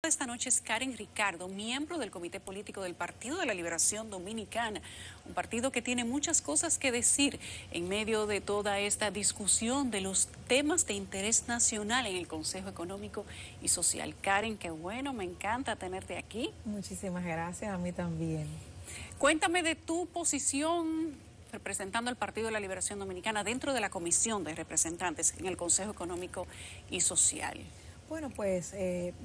Esta noche es Karen Ricardo, miembro del Comité Político del Partido de la Liberación Dominicana, un partido que tiene muchas cosas que decir en medio de toda esta discusión de los temas de interés nacional en el Consejo Económico y Social. Karen, qué bueno, me encanta tenerte aquí. Muchísimas gracias, a mí también. Cuéntame de tu posición representando al Partido de la Liberación Dominicana dentro de la Comisión de Representantes en el Consejo Económico y Social. Bueno, pues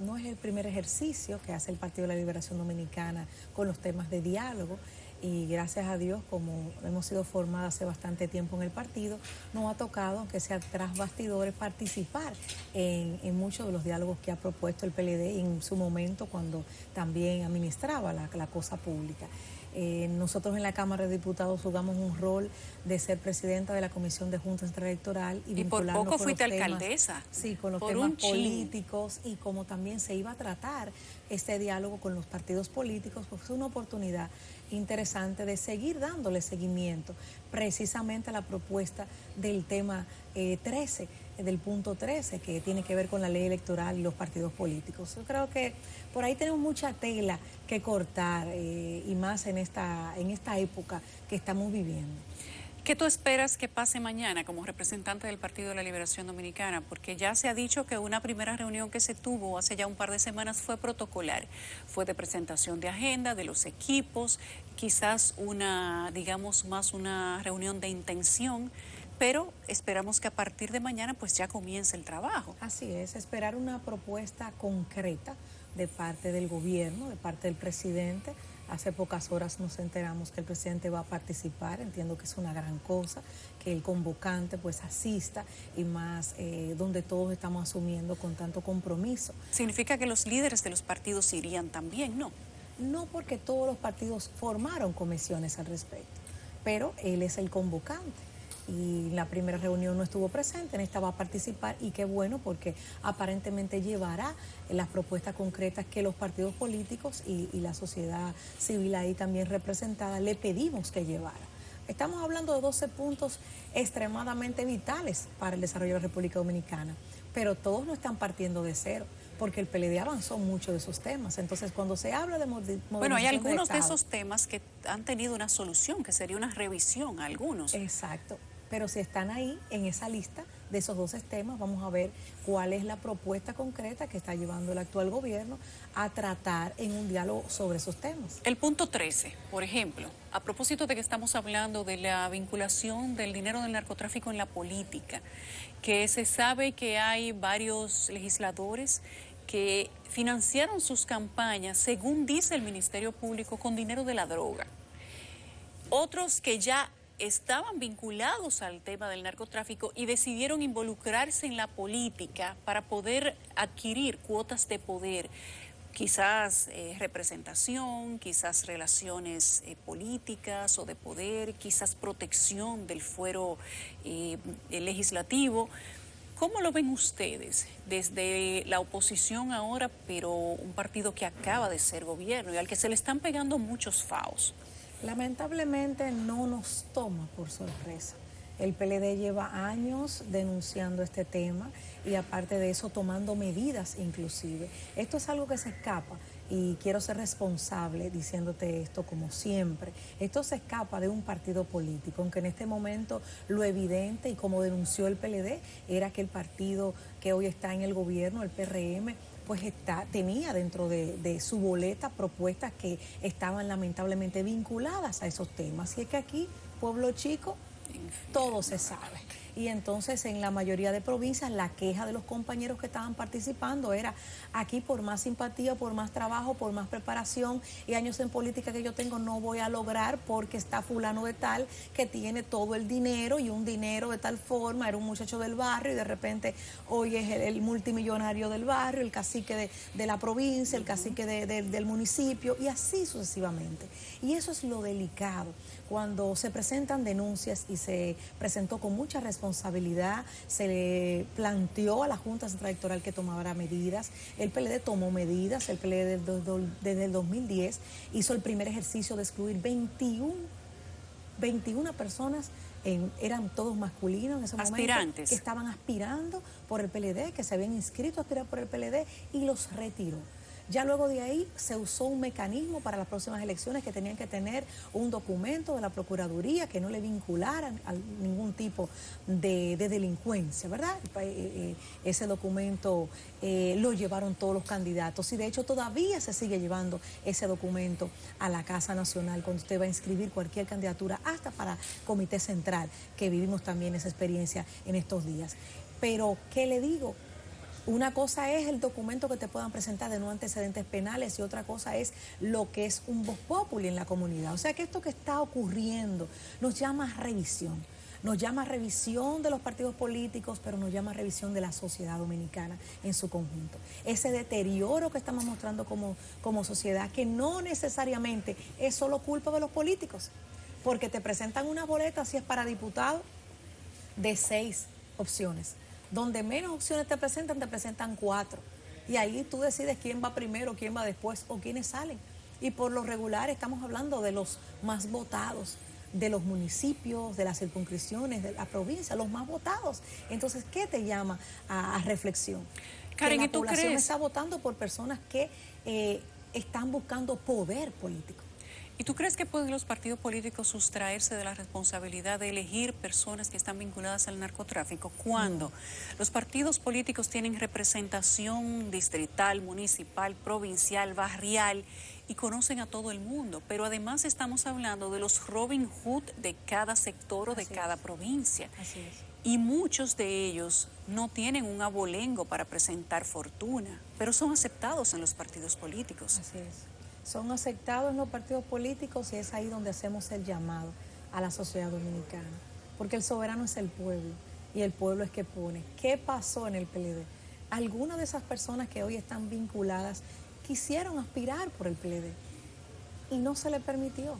no es el primer ejercicio que hace el Partido de la Liberación Dominicana con los temas de diálogo y gracias a Dios, como hemos sido formadas hace bastante tiempo en el partido, nos ha tocado, aunque sea tras bastidores, participar en muchos de los diálogos que ha propuesto el PLD en su momento cuando también administraba la cosa pública. Nosotros en la Cámara de Diputados jugamos un rol de ser presidenta de la Comisión de Junta Central Electoral y por poco fuiste alcaldesa. Sí, con los temas políticos y como también se iba a tratar este diálogo con los partidos políticos, pues fue una oportunidad interesante de seguir dándole seguimiento precisamente a la propuesta del tema 13, del punto 13, que tiene que ver con la ley electoral y los partidos políticos. Yo creo que por ahí tenemos mucha tela que cortar y más en esta época que estamos viviendo. ¿Qué tú esperas que pase mañana como representante del Partido de la Liberación Dominicana? Porque ya se ha dicho que una primera reunión que se tuvo hace ya un par de semanas fue protocolar, fue de presentación de agenda, de los equipos, quizás una, digamos, más una reunión de intención, pero esperamos que a partir de mañana pues ya comience el trabajo. Así es, esperar una propuesta concreta de parte del gobierno, de parte del presidente. Hace pocas horas nos enteramos que el presidente va a participar, entiendo que es una gran cosa, que el convocante pues asista y más donde todos estamos asumiendo con tanto compromiso. Significa que los líderes de los partidos irían también, ¿no? No, porque todos los partidos formaron comisiones al respecto, pero él es el convocante. Y en la primera reunión no estuvo presente, en esta va a participar y qué bueno porque aparentemente llevará las propuestas concretas que los partidos políticos y la sociedad civil ahí también representada le pedimos que llevara. Estamos hablando de 12 puntos extremadamente vitales para el desarrollo de la República Dominicana, pero todos no están partiendo de cero, porque el PLD avanzó mucho de esos temas. Entonces, cuando se habla de bueno, hay algunos de esos temas que han tenido una solución, que sería una revisión a algunos. Exacto. Pero si están ahí en esa lista de esos 12 temas, vamos a ver cuál es la propuesta concreta que está llevando el actual gobierno a tratar en un diálogo sobre esos temas. El punto 13, por ejemplo, a propósito de que estamos hablando de la vinculación del dinero del narcotráfico en la política, que se sabe que hay varios legisladores que financiaron sus campañas, según dice el Ministerio Público, con dinero de la droga. Otros que ya estaban vinculados al tema del narcotráfico y decidieron involucrarse en la política para poder adquirir cuotas de poder, quizás representación, quizás relaciones políticas o de poder, quizás protección del fuero legislativo. ¿Cómo lo ven ustedes desde la oposición ahora, pero un partido que acaba de ser gobierno y al que se le están pegando muchos faos? Lamentablemente no nos toma por sorpresa. El PLD lleva años denunciando este tema y aparte de eso tomando medidas inclusive. Esto es algo que se escapa y quiero ser responsable diciéndote esto como siempre. Esto se escapa de un partido político, aunque en este momento lo evidente y como denunció el PLD era que el partido que hoy está en el gobierno, el PRM, pues tenía dentro de su boleta propuestas que estaban lamentablemente vinculadas a esos temas. Y es que aquí, pueblo chico, todo se sabe. Y entonces en la mayoría de provincias la queja de los compañeros que estaban participando era: aquí por más simpatía, por más trabajo, por más preparación y años en política que yo tengo no voy a lograr porque está fulano de tal que tiene todo el dinero y un dinero de tal forma, era un muchacho del barrio y de repente hoy es el multimillonario del barrio, el cacique de la provincia, el cacique del municipio y así sucesivamente. Y eso es lo delicado, cuando se presentan denuncias y se presentó con mucha responsabilidad, se le planteó a la Junta Central Electoral que tomara medidas, el PLD tomó medidas, el PLD desde el 2010 hizo el primer ejercicio de excluir 21 personas, eran todos masculinos en ese aspirantes, momento, que estaban aspirando por el PLD, que se habían inscrito a aspirar por el PLD y los retiró. Ya luego de ahí se usó un mecanismo para las próximas elecciones que tenían que tener un documento de la Procuraduría que no le vincularan a ningún tipo de delincuencia, ¿verdad? Ese documento lo llevaron todos los candidatos y de hecho todavía se sigue llevando ese documento a la Casa Nacional cuando usted va a inscribir cualquier candidatura, hasta para Comité Central, que vivimos también esa experiencia en estos días. Pero, ¿qué le digo? Una cosa es el documento que te puedan presentar de no antecedentes penales y otra cosa es lo que es un vox populi en la comunidad. O sea que esto que está ocurriendo nos llama a revisión. Nos llama a revisión de los partidos políticos, pero nos llama a revisión de la sociedad dominicana en su conjunto. Ese deterioro que estamos mostrando como sociedad, que no necesariamente es solo culpa de los políticos, porque te presentan una boleta, si es para diputado, de 6 opciones. Donde menos opciones te presentan 4. Y ahí tú decides quién va primero, quién va después o quiénes salen. Y por lo regular estamos hablando de los más votados, de los municipios, de las circunscripciones, de la provincia, los más votados. Entonces, ¿qué te llama a reflexión? Karen, que ¿y tú la población crees? está votando por personas que están buscando poder político. ¿Y tú crees que pueden los partidos políticos sustraerse de la responsabilidad de elegir personas que están vinculadas al narcotráfico cuando los partidos políticos tienen representación distrital, municipal, provincial, barrial y conocen a todo el mundo? Pero además estamos hablando de los Robin Hood de cada sector o de cada provincia. Así es. Y muchos de ellos no tienen un abolengo para presentar fortuna, pero son aceptados en los partidos políticos. Así es. Son aceptados en los partidos políticos y es ahí donde hacemos el llamado a la sociedad dominicana. Porque el soberano es el pueblo y el pueblo es que pone. ¿Qué pasó en el PLD? Algunas de esas personas que hoy están vinculadas quisieron aspirar por el PLD y no se les permitió.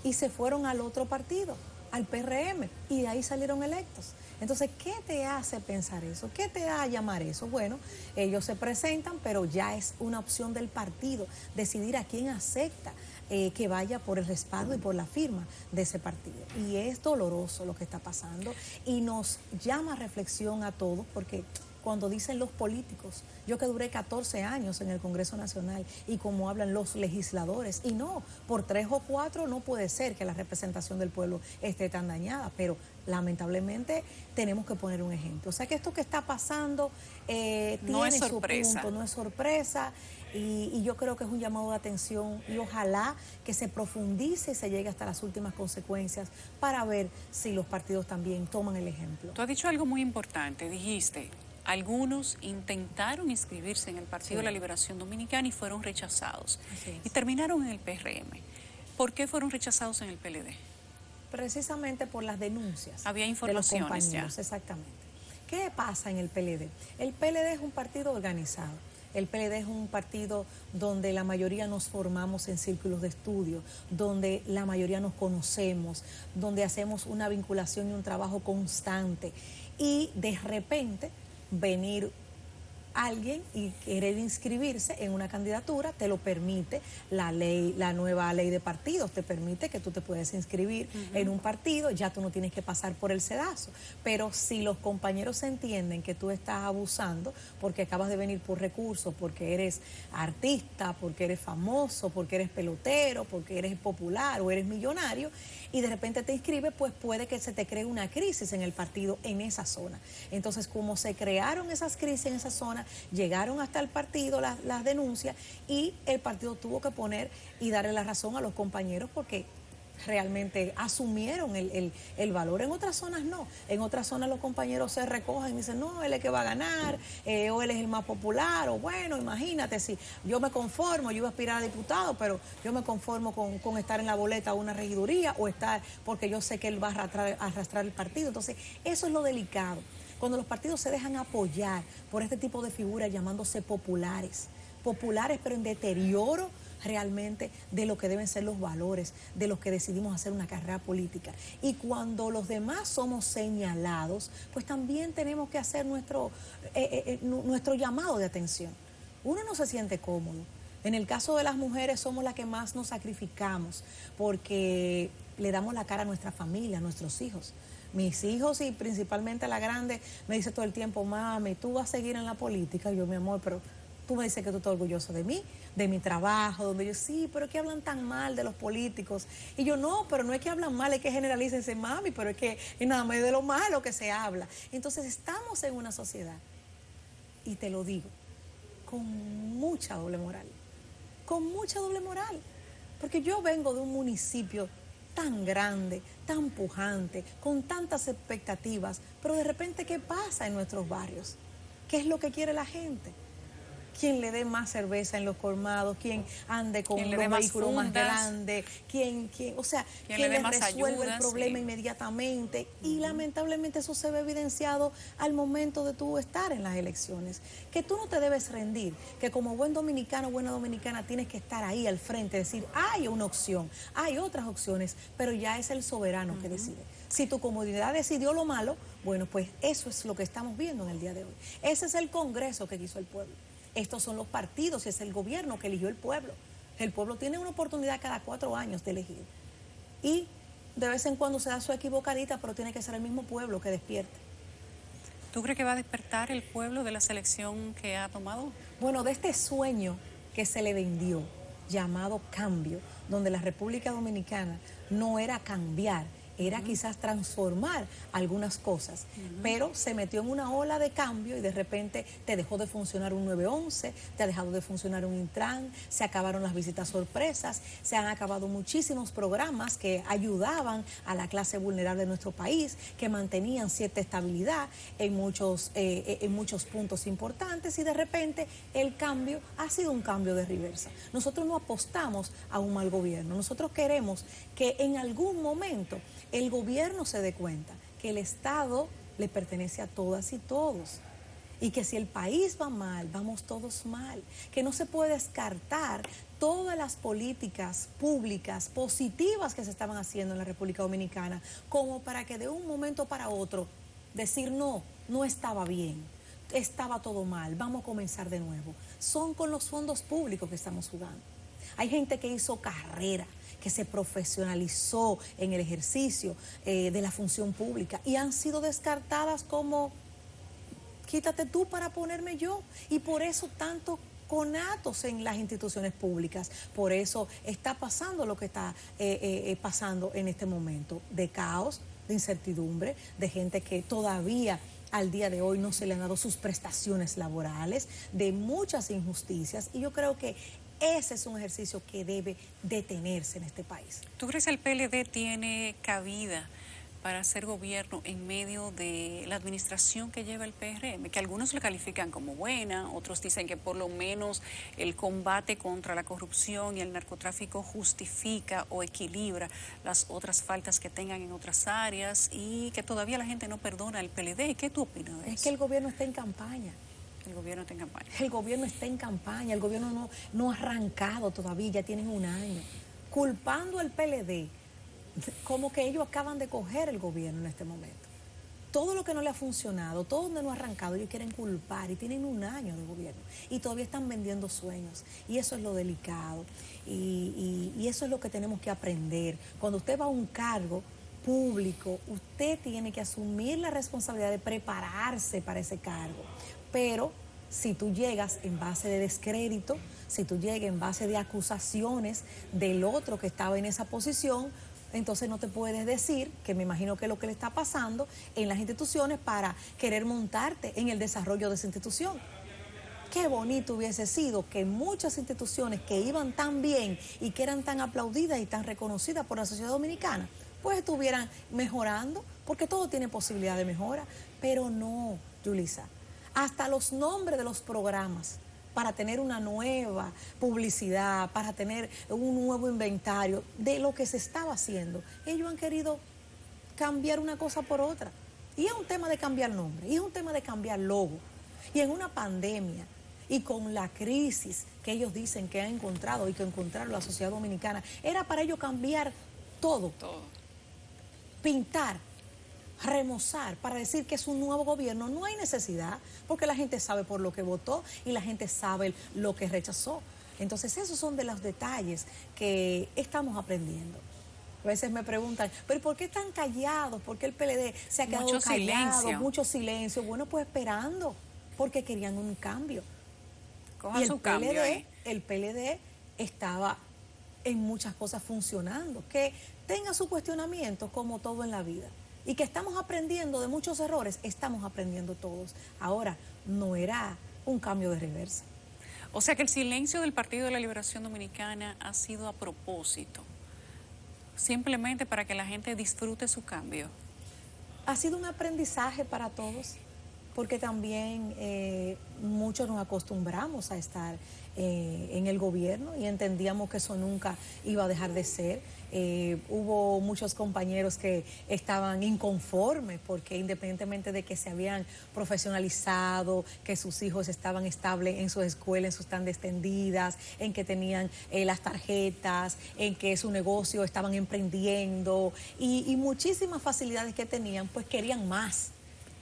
Y se fueron al otro partido, al PRM, y de ahí salieron electos. Entonces, ¿qué te hace pensar eso? ¿Qué te da a llamar eso? Bueno, ellos se presentan, pero ya es una opción del partido decidir a quién acepta que vaya por el respaldo y por la firma de ese partido. Y es doloroso lo que está pasando y nos llama a reflexión a todos porque cuando dicen los políticos, yo que duré 14 años en el Congreso Nacional y como hablan los legisladores, y no, por 3 o 4 no puede ser que la representación del pueblo esté tan dañada, pero lamentablemente tenemos que poner un ejemplo. O sea que esto que está pasando No es tiene su sorpresa. punto, no es sorpresa, y yo creo que es un llamado de atención y ojalá que se profundice y se llegue hasta las últimas consecuencias para ver si los partidos también toman el ejemplo. Tú has dicho algo muy importante, dijiste, algunos intentaron inscribirse en el Partido de la Liberación Dominicana y fueron rechazados. Y terminaron en el PRM. ¿Por qué fueron rechazados en el PLD? Precisamente por las denuncias. Había de los informaciones compañeros, ya. exactamente. ¿Qué pasa en el PLD? El PLD es un partido organizado. El PLD es un partido donde la mayoría nos formamos en círculos de estudio, donde la mayoría nos conocemos, donde hacemos una vinculación y un trabajo constante. Y de repente venir alguien y querer inscribirse en una candidatura, te lo permite la ley, la nueva ley de partidos, te permite que tú te puedes inscribir en un partido, ya tú no tienes que pasar por el sedazo. Pero si los compañeros entienden que tú estás abusando porque acabas de venir por recursos, porque eres artista, porque eres famoso, porque eres pelotero, porque eres popular o eres millonario, y de repente te inscribes, pues puede que se te cree una crisis en el partido en esa zona. Entonces, como se crearon esas crisis en esa zona, llegaron hasta el partido las denuncias y el partido tuvo que poner y darle la razón a los compañeros porque realmente asumieron el valor. En otras zonas no. En otras zonas los compañeros se recogen y dicen, no, él es que va a ganar, o él es el más popular, o bueno, imagínate, si yo me conformo, yo iba a aspirar a diputado, pero yo me conformo con estar en la boleta o una regiduría, o estar, porque yo sé que él va a arrastrar el partido. Entonces, eso es lo delicado. Cuando los partidos se dejan apoyar por este tipo de figuras llamándose populares pero en deterioro realmente de lo que deben ser los valores de los que decidimos hacer una carrera política. Y cuando los demás somos señalados, pues también tenemos que hacer nuestro llamado de atención. Uno no se siente cómodo. En el caso de las mujeres somos las que más nos sacrificamos porque le damos la cara a nuestra familia, a nuestros hijos. Mis hijos y principalmente la grande me dice todo el tiempo, mami, tú vas a seguir en la política. Y yo, mi amor, pero tú me dices que tú estás orgulloso de mí, de mi trabajo, donde yo, sí, pero es que hablan tan mal de los políticos. Y yo, no, pero no es que hablan mal, es que generalizan, mami, pero es que es nada más de lo malo que se habla. Entonces estamos en una sociedad, y te lo digo, con mucha doble moral, porque yo vengo de un municipio tan grande, tan pujante, con tantas expectativas, pero de repente, ¿qué pasa en nuestros barrios? ¿Qué es lo que quiere la gente? Quien le dé más cerveza en los colmados, quien ande con los vehículos más grandes, o sea, quien le resuelve el problema inmediatamente. Y lamentablemente eso se ve evidenciado al momento de tú estar en las elecciones. Que tú no te debes rendir, que como buen dominicano, buena dominicana, tienes que estar ahí al frente, decir, hay una opción, hay otras opciones, pero ya es el soberano que decide. Si tu comunidad decidió lo malo, bueno, pues eso es lo que estamos viendo en el día de hoy. Ese es el Congreso que quiso el pueblo. Estos son los partidos, es el gobierno que eligió el pueblo. El pueblo tiene una oportunidad cada 4 años de elegir. Y de vez en cuando se da su equivocadita, pero tiene que ser el mismo pueblo que despierte. ¿Tú crees que va a despertar el pueblo de la selección que ha tomado? Bueno, de este sueño que se le vendió, llamado cambio, donde la República Dominicana no era cambiar, era quizás transformar algunas cosas, pero se metió en una ola de cambio y de repente te dejó de funcionar un 911, te ha dejado de funcionar un Intran, se acabaron las visitas sorpresas, se han acabado muchísimos programas que ayudaban a la clase vulnerable de nuestro país, que mantenían cierta estabilidad en muchos puntos importantes, y de repente el cambio ha sido un cambio de reversa. Nosotros no apostamos a un mal gobierno, nosotros queremos que en algún momento el gobierno se dé cuenta que el Estado le pertenece a todas y todos, y que si el país va mal, vamos todos mal, que no se puede descartar todas las políticas públicas positivas que se estaban haciendo en la República Dominicana, como para que de un momento para otro decir no, no estaba bien, estaba todo mal, vamos a comenzar de nuevo. Son con los fondos públicos que estamos jugando. Hay gente que hizo carrera, que se profesionalizó en el ejercicio de la función pública y han sido descartadas como, quítate tú para ponerme yo. Y por eso tanto conatos en las instituciones públicas, por eso está pasando lo que está pasando en este momento, de caos, de incertidumbre, de gente que todavía al día de hoy no se le han dado sus prestaciones laborales, de muchas injusticias, y yo creo que ese es un ejercicio que debe detenerse en este país. ¿Tú crees que el PLD tiene cabida para hacer gobierno en medio de la administración que lleva el PRM? Que algunos le califican como buena, otros dicen que por lo menos el combate contra la corrupción y el narcotráfico justifica o equilibra las otras faltas que tengan en otras áreas, y que todavía la gente no perdona al PLD. ¿Qué tú opinas de eso? Es que el gobierno está en campaña. El gobierno está en campaña. El gobierno está en campaña, el gobierno no ha arrancado todavía, ya tienen un año. Culpando al PLD, como que ellos acaban de coger el gobierno en este momento. Todo lo que no le ha funcionado, todo donde no ha arrancado, ellos quieren culpar, y tienen un año de gobierno y todavía están vendiendo sueños, y eso es lo delicado, y eso es lo que tenemos que aprender. Cuando usted va a un cargo público, usted tiene que asumir la responsabilidad de prepararse para ese cargo. Pero si tú llegas en base de descrédito, si tú llegas en base de acusaciones del otro que estaba en esa posición, entonces no te puedes decir, que me imagino que es lo que le está pasando en las instituciones, para querer montarte en el desarrollo de esa institución. Qué bonito hubiese sido que muchas instituciones que iban tan bien y que eran tan aplaudidas y tan reconocidas por la sociedad dominicana, pues estuvieran mejorando, porque todo tiene posibilidad de mejora. Pero no, Yulisa. Hasta los nombres de los programas, para tener una nueva publicidad, para tener un nuevo inventario de lo que se estaba haciendo, ellos han querido cambiar una cosa por otra. Y es un tema de cambiar nombre, y es un tema de cambiar logo. Y en una pandemia, y con la crisis que ellos dicen que han encontrado y que encontraron la sociedad dominicana, era para ellos cambiar todo. Pintar, remozar, para decir que es un nuevo gobierno. No hay necesidad, porque la gente sabe por lo que votó y la gente sabe lo que rechazó. Entonces esos son de los detalles que estamos aprendiendo. A veces me preguntan, ¿pero por qué están callados? ¿Por qué el PLD se ha quedado callado? Mucho silencio. Bueno, pues esperando, porque querían un cambio. Coja Y su cambio ahí. El PLD estaba en muchas cosas funcionando, que tenga su cuestionamiento como todo en la vida y que estamos aprendiendo de muchos errores, estamos aprendiendo todos. Ahora, no era un cambio de reversa. O sea que el silencio del Partido de la Liberación Dominicana ha sido a propósito, simplemente para que la gente disfrute su cambio. Ha sido un aprendizaje para todos, porque también muchos nos acostumbramos a estar en el gobierno y entendíamos que eso nunca iba a dejar de ser. Hubo muchos compañeros que estaban inconformes porque independientemente de que se habían profesionalizado, que sus hijos estaban estables en su escuela, en sus tandas extendidas, en que tenían las tarjetas, en que su negocio estaban emprendiendo y muchísimas facilidades que tenían, pues querían más.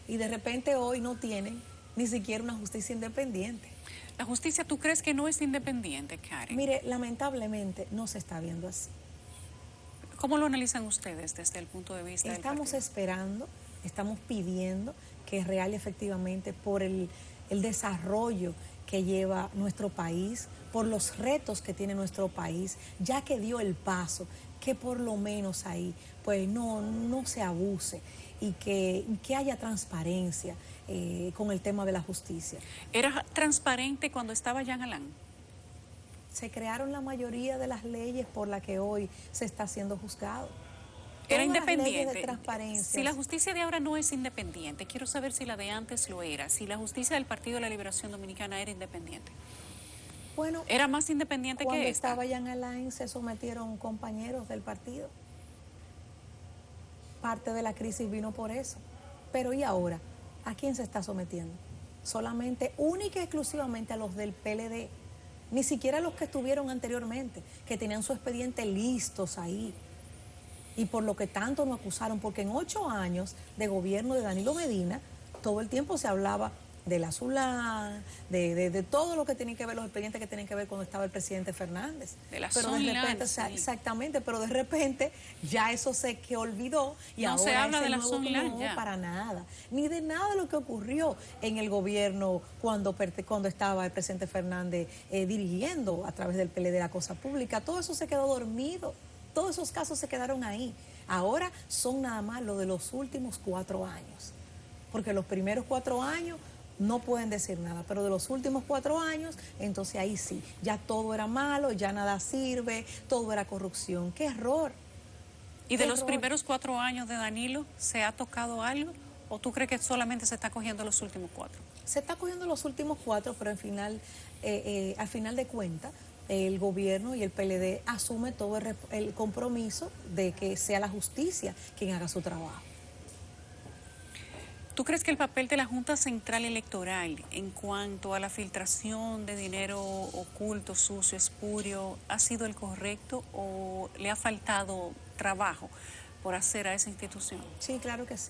Y de repente hoy no tienen ni siquiera una justicia independiente. ¿La justicia tú crees que no es independiente, Karen? Mire, lamentablemente no se está viendo así. ¿Cómo lo analizan ustedes desde el punto de vista del Estamos partido? esperando, estamos pidiendo que real efectivamente por el desarrollo que lleva nuestro país, por los retos que tiene nuestro país, ya que dio el paso, que por lo menos ahí pues no se abuse y que haya transparencia con el tema de la justicia. ¿Era transparente cuando estaba Jean Alain? Se crearon la mayoría de las leyes por las que hoy se está siendo juzgado. Era Todas las leyes independiente. de transparencia. Si la justicia de ahora no es independiente, quiero saber si la de antes lo era, si la justicia del Partido de la Liberación Dominicana era independiente. Bueno, ¿Era más independiente cuando que esta? estaba Jean Alain se sometieron compañeros del partido. Parte de la crisis vino por eso. Pero ¿y ahora? ¿A quién se está sometiendo? Solamente, única y exclusivamente a los del PLD. Ni siquiera a los que estuvieron anteriormente, que tenían su expediente listos ahí. Y por lo que tanto nos acusaron, porque en 8 años de gobierno de Danilo Medina, todo el tiempo se hablaba de la Zulán, de todo lo que tenía que ver, los expedientes que tenían que ver cuando estaba el presidente Fernández. De la Pero de Zulán, repente, sí. exactamente, pero de repente ya eso se que olvidó y No ahora se habla es de el la nuevo Zulán no, ya. para nada, ni de nada de lo que ocurrió en el gobierno cuando estaba el presidente Fernández dirigiendo a través del PLD la cosa pública. Todo eso se quedó dormido, todos esos casos se quedaron ahí. Ahora son nada más lo de los últimos 4 años, porque los primeros 4 años no pueden decir nada, pero de los últimos 4 años, entonces ahí sí, ya todo era malo, ya nada sirve, todo era corrupción. ¡Qué error! ¿Y de Qué los error. primeros 4 años de Danilo se ha tocado algo? ¿O tú crees que solamente se está cogiendo los últimos 4? Se está cogiendo los últimos 4, pero al final de cuentas, el gobierno y el PLD asume todo el compromiso de que sea la justicia quien haga su trabajo. ¿Tú crees que el papel de la Junta Central Electoral en cuanto a la filtración de dinero oculto, sucio, espurio, ha sido el correcto o le ha faltado trabajo por hacer a esa institución? Sí, claro que sí.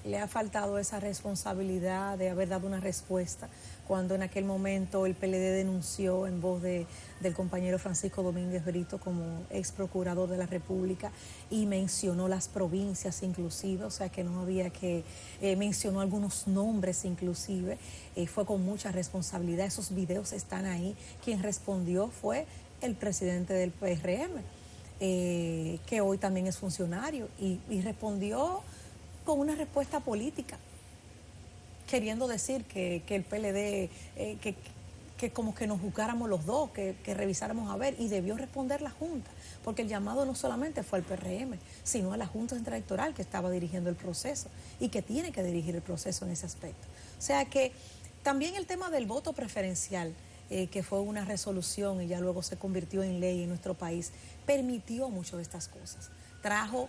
Le ha faltado esa responsabilidad de haber dado una respuesta cuando en aquel momento el PLD denunció en voz del compañero Francisco Domínguez Brito como ex procurador de la República y mencionó las provincias inclusive, o sea que no había que, mencionó algunos nombres inclusive, fue con mucha responsabilidad, esos videos están ahí. Quien respondió fue el presidente del PRM, que hoy también es funcionario y respondió con una respuesta política, queriendo decir que el PLD, que como que nos juzgáramos los dos, que revisáramos a ver, y debió responder la Junta, porque el llamado no solamente fue al PRM, sino a la Junta Central Electoral que estaba dirigiendo el proceso y que tiene que dirigir el proceso en ese aspecto. O sea que también el tema del voto preferencial, que fue una resolución y ya luego se convirtió en ley en nuestro país, permitió mucho de estas cosas, trajo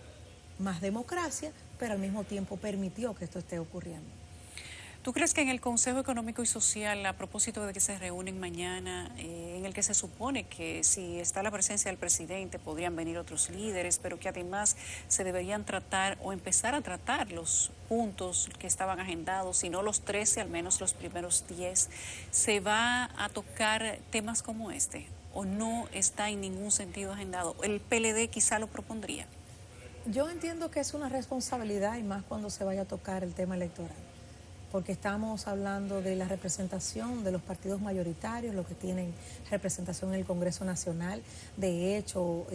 más democracia, pero al mismo tiempo permitió que esto esté ocurriendo. ¿Tú crees que en el Consejo Económico y Social, a propósito de que se reúnen mañana, en el que se supone que si está la presencia del presidente podrían venir otros líderes, pero que además se deberían tratar o empezar a tratar los puntos que estaban agendados, si no los 13, al menos los primeros 10, se va a tocar temas como este? ¿O no está en ningún sentido agendado? ¿El PLD quizá lo propondría? Yo entiendo que es una responsabilidad y más cuando se vaya a tocar el tema electoral. porque estamos hablando de la representación de los partidos mayoritarios, los que tienen representación en el Congreso Nacional. De hecho,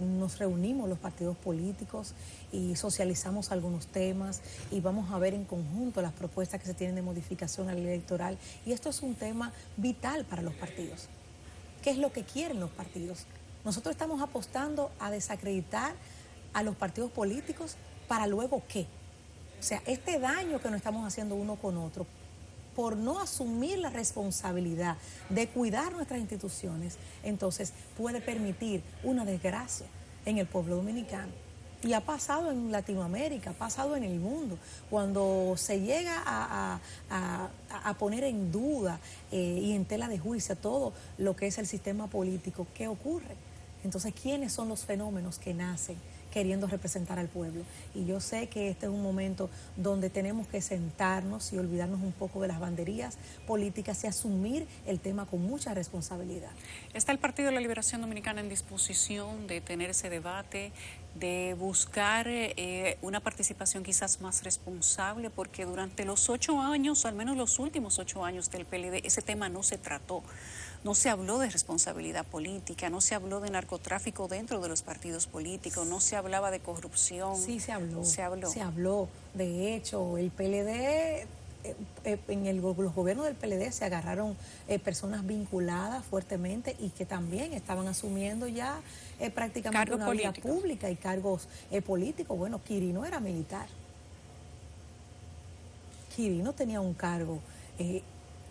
nos reunimos los partidos políticos y socializamos algunos temas y vamos a ver en conjunto las propuestas que se tienen de modificación a la ley electoral. Y esto es un tema vital para los partidos. ¿Qué es lo que quieren los partidos? Nosotros estamos apostando a desacreditar a los partidos políticos para luego ¿qué? O sea, este daño que nos estamos haciendo uno con otro por no asumir la responsabilidad de cuidar nuestras instituciones, entonces puede permitir una desgracia en el pueblo dominicano. Y ha pasado en Latinoamérica, ha pasado en el mundo. Cuando se llega a poner en duda y en tela de juicio todo lo que es el sistema político, ¿qué ocurre? Entonces, ¿quiénes son los fenómenos que nacen queriendo representar al pueblo? Y yo sé que este es un momento donde tenemos que sentarnos y olvidarnos un poco de las banderías políticas y asumir el tema con mucha responsabilidad. ¿Está el Partido de la Liberación Dominicana en disposición de tener ese debate, de buscar una participación quizás más responsable? Porque durante los 8 años, al menos los últimos 8 años del PLD, ese tema no se trató. No se habló de responsabilidad política, no se habló de narcotráfico dentro de los partidos políticos, no se hablaba de corrupción. Sí, se habló. Se habló. Se habló. De hecho, el PLD, los gobiernos del PLD se agarraron personas vinculadas fuertemente y que también estaban asumiendo ya prácticamente una vida pública y cargos políticos. Bueno, Quirino era militar. Quirino tenía un cargo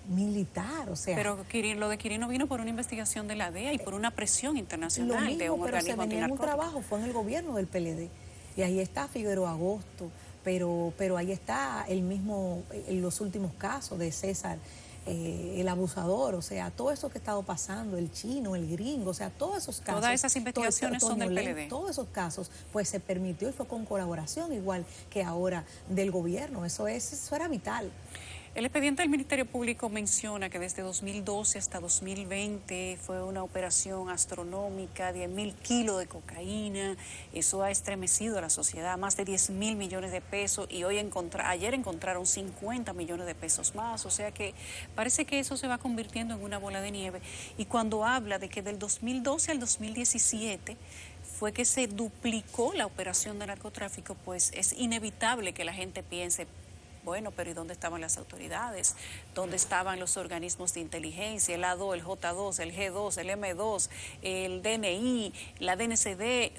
militar, o sea. Pero lo de Quirino vino por una investigación de la DEA y por una presión internacional mismo, de un organismo antinarcótico. Un trabajo fue en el gobierno del PLD y ahí está Figueroa Agosto, pero ahí está el mismo, en los últimos casos de César, el abusador, o sea, todo eso que ha estado pasando, el chino, el gringo, o sea, todos esos casos. Todas esas investigaciones son del PLD. Todos esos casos, pues se permitió y fue con colaboración igual que ahora del gobierno, eso era vital. El expediente del Ministerio Público menciona que desde 2012 hasta 2020 fue una operación astronómica, 10.000 kilos de cocaína. Eso ha estremecido a la sociedad, más de 10.000 millones de pesos, y ayer encontraron 50 millones de pesos más. O sea que parece que eso se va convirtiendo en una bola de nieve. Y cuando habla de que del 2012 al 2017 fue que se duplicó la operación de narcotráfico, pues es inevitable que la gente piense, bueno, pero ¿y dónde estaban las autoridades? ¿Dónde estaban los organismos de inteligencia, el A2, el J2, el G2, el M2, el DNI, la DNCD?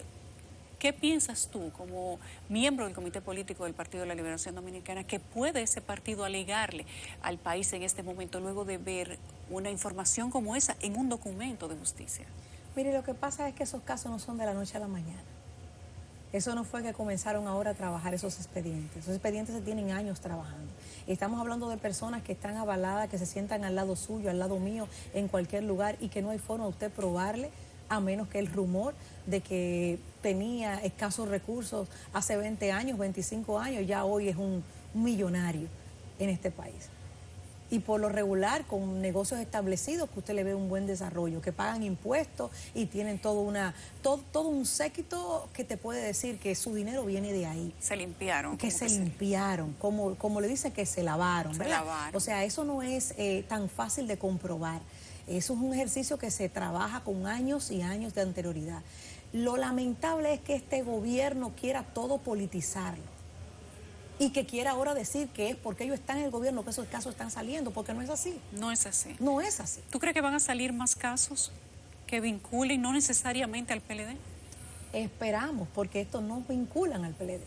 ¿Qué piensas tú como miembro del Comité Político del Partido de la Liberación Dominicana que puede ese partido alegarle al país en este momento luego de ver una información como esa en un documento de justicia? Mire, lo que pasa es que esos casos no son de la noche a la mañana. Eso no fue que comenzaron ahora a trabajar esos expedientes. Esos expedientes se tienen años trabajando. Estamos hablando de personas que están avaladas, que se sientan al lado suyo, al lado mío, en cualquier lugar y que no hay forma de usted probarle, a menos que el rumor de que tenía escasos recursos hace 20 años, 25 años, ya hoy es un millonario en este país. Y por lo regular con negocios establecidos que usted le ve un buen desarrollo, que pagan impuestos y tienen todo un séquito que te puede decir que su dinero viene de ahí. Se limpiaron. Que se limpiaron, como le dice que se lavaron, ¿verdad? Se lavaron. O sea, eso no es tan fácil de comprobar. Eso es un ejercicio que se trabaja con años y años de anterioridad. Lo lamentable es que este gobierno quiera todo politizarlo. Y que quiera ahora decir que es porque ellos están en el gobierno que esos casos están saliendo, porque no es así. No es así. No es así. ¿Tú crees que van a salir más casos que vinculen no necesariamente al PLD? Esperamos, porque estos no vinculan al PLD.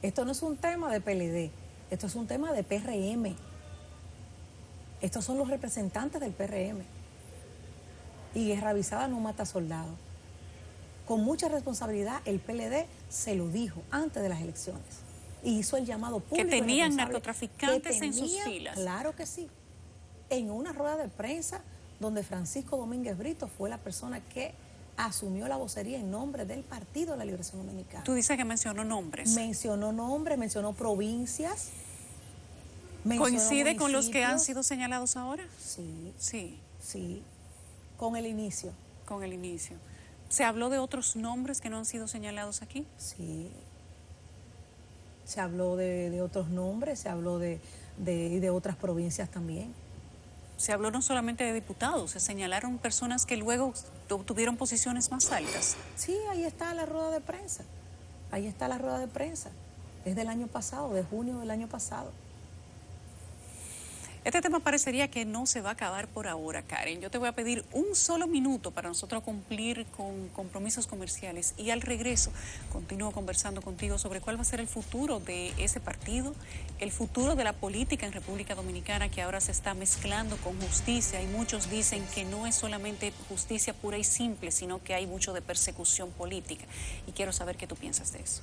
Esto no es un tema de PLD, esto es un tema de PRM. Estos son los representantes del PRM. Y Guerra Avisada no mata soldados. Con mucha responsabilidad el PLD se lo dijo antes de las elecciones. Y hizo el llamado público. Que tenían narcotraficantes en sus filas. Claro que sí. En una rueda de prensa donde Francisco Domínguez Brito fue la persona que asumió la vocería en nombre del Partido de la Liberación Dominicana. Tú dices que mencionó nombres. Mencionó nombres, mencionó provincias. ¿Coincide con los que han sido señalados ahora? Sí. Sí. Sí. Con el inicio. Con el inicio. ¿Se habló de otros nombres que no han sido señalados aquí? Sí. Se habló de otros nombres, se habló de otras provincias también. Se habló no solamente de diputados, se señalaron personas que luego obtuvieron posiciones más altas. Sí, ahí está la rueda de prensa. Ahí está la rueda de prensa. Es del año pasado, de junio del año pasado. Este tema parecería que no se va a acabar por ahora, Karen. Yo te voy a pedir un solo minuto para nosotros cumplir con compromisos comerciales y al regreso continúo conversando contigo sobre cuál va a ser el futuro de ese partido, el futuro de la política en República Dominicana, que ahora se está mezclando con justicia y muchos dicen que no es solamente justicia pura y simple, sino que hay mucho de persecución política. Y quiero saber qué tú piensas de eso.